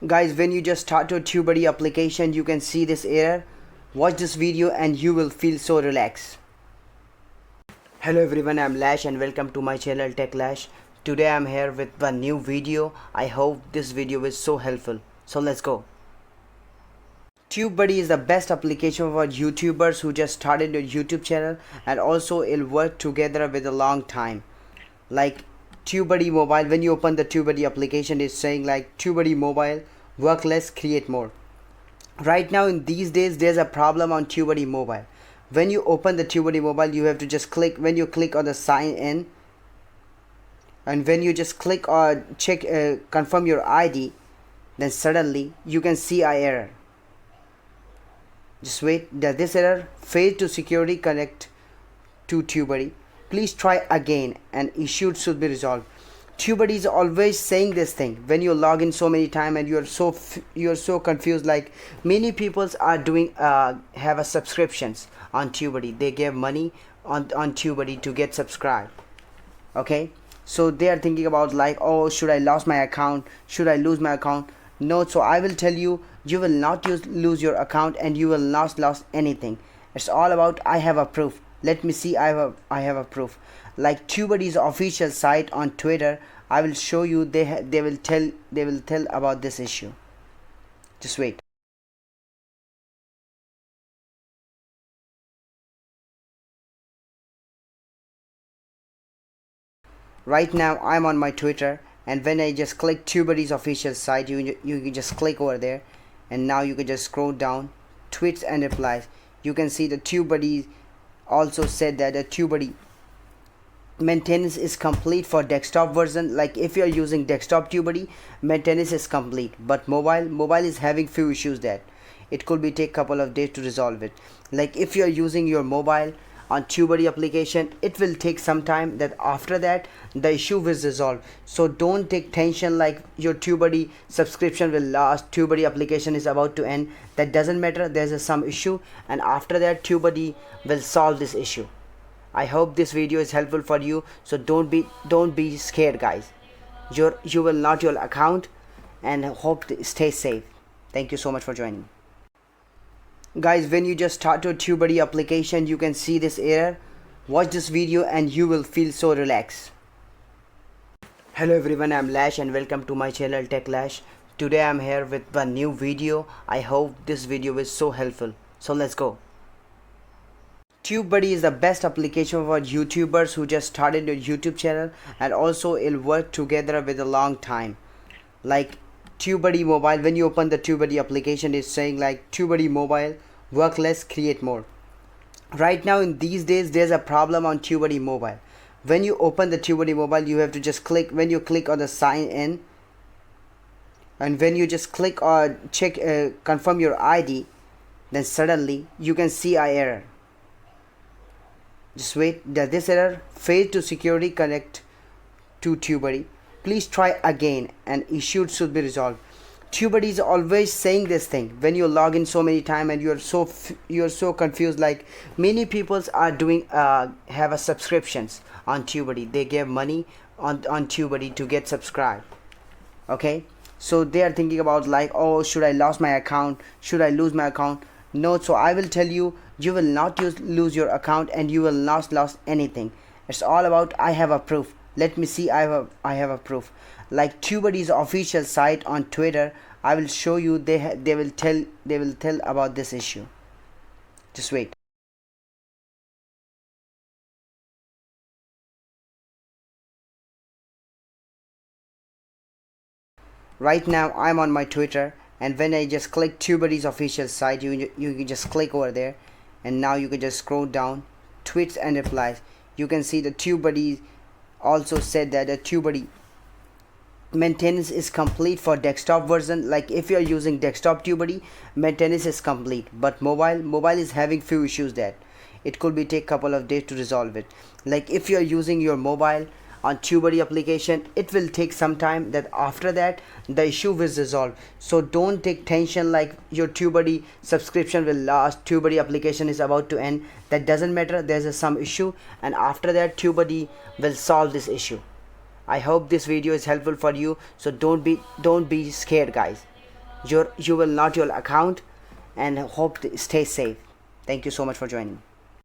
Guys, when you just start your Tubebuddy application, you can see this error. Watch this video and you will feel so relaxed. Hello everyone, I'm Lash and welcome to my channel Tech Lash. Today I'm here with a new video. I hope this video is so helpful. So let's go. Tubebuddy is the best application for YouTubers who just started a YouTube channel, and also it'll work together with a long time. Like Tubebuddy Mobile, when you open the Tubebuddy application, it's saying like Tubebuddy Mobile, work less, create more. Right now in these days, there's a problem on Tubebuddy Mobile. When you open the Tubebuddy Mobile, you have to just click, when you click on the sign in, and when you just click or check confirm your ID, then suddenly you can see an error. Just wait, this error failed to securely connect to Tubebuddy. Please try again and issue should be resolved. Tubebuddy is always saying this thing when you log in so many times and you're so confused. Like many people are doing have a subscriptions on Tubebuddy. They give money on Tubebuddy to get subscribed. Okay, so they are thinking about like, oh, should I lose my account? Should I lose my account? No, so I will tell you, you will not lose your account and you will not lose anything. It's all about I have a proof. Let me see. I have a proof. Like Tubebuddy's official site on Twitter, I will show you. They will tell about this issue. Just wait. Right now I'm on my Twitter, and when I just click Tubebuddy's official site, you can just click over there, and now you can just scroll down, tweets and replies. You can see the Tubebuddy also said that the Tubebuddy maintenance is complete for desktop version. Like if you are using desktop Tubebuddy, maintenance is complete, but mobile is having few issues that it could be take couple of days to resolve it. Like if you are using your mobile on Tubebuddy application, it will take some time, that after that the issue will resolve. So don't take tension like your Tubebuddy subscription will last, Tubebuddy application is about to end. That doesn't matter. There's some issue, and after that Tubebuddy will solve this issue. I hope this video is helpful for you. So don't be scared, guys. You will not your account, and hope to stay safe. Thank you so much for joining. Guys, when you just start your Tubebuddy application, you can see this error. Watch this video and you will feel so relaxed. Hello everyone, I'm Lash and welcome to my channel Tech Lash. Today I'm here with a new video. I hope this video is so helpful. So let's go. Tubebuddy is the best application for YouTubers who just started a YouTube channel, and also it'll work together with a long time. Like Tubebuddy Mobile, when you open the Tubebuddy application, it's saying like Tubebuddy Mobile, work less, create more. Right now in these days, there's a problem on Tubebuddy Mobile. When you open the Tubebuddy Mobile, you have to just click, when you click on the sign in, and when you just click or check confirm your ID, then suddenly you can see an error. Just wait, this error failed to securely connect to Tubebuddy. Please try again and issue should be resolved. Tubebuddy is always saying this thing when you log in so many times and you're so confused. Like many people are doing have a subscriptions on Tubebuddy. They give money on Tubebuddy to get subscribed. Okay, so they are thinking about like, oh, should I lose my account? Should I lose my account? No, so I will tell you, you will not lose your account and you will not lose anything. It's all about I have a proof. Let me see. I have a proof. Like Tubebuddy's official site on Twitter, I will show you. They will tell about this issue. Just wait. Right now I'm on my Twitter, and when I just click Tubebuddy's official site, you can just click over there, and now you can just scroll down, tweets and replies. You can see the Tubebuddy also said that the Tubebuddy maintenance is complete for desktop version. Like if you are using desktop Tubebuddy, maintenance is complete, but mobile is having few issues that it could be take couple of days to resolve it. Like if you are using your mobile on Tubebuddy application, it will take some time, that after that the issue will resolve. So don't take tension like your Tubebuddy subscription will last, Tubebuddy application is about to end. That doesn't matter. There's some issue, and after that Tubebuddy will solve this issue. I hope this video is helpful for you. So don't be scared, guys. you will not your account, and hope to stay safe. Thank you so much for joining.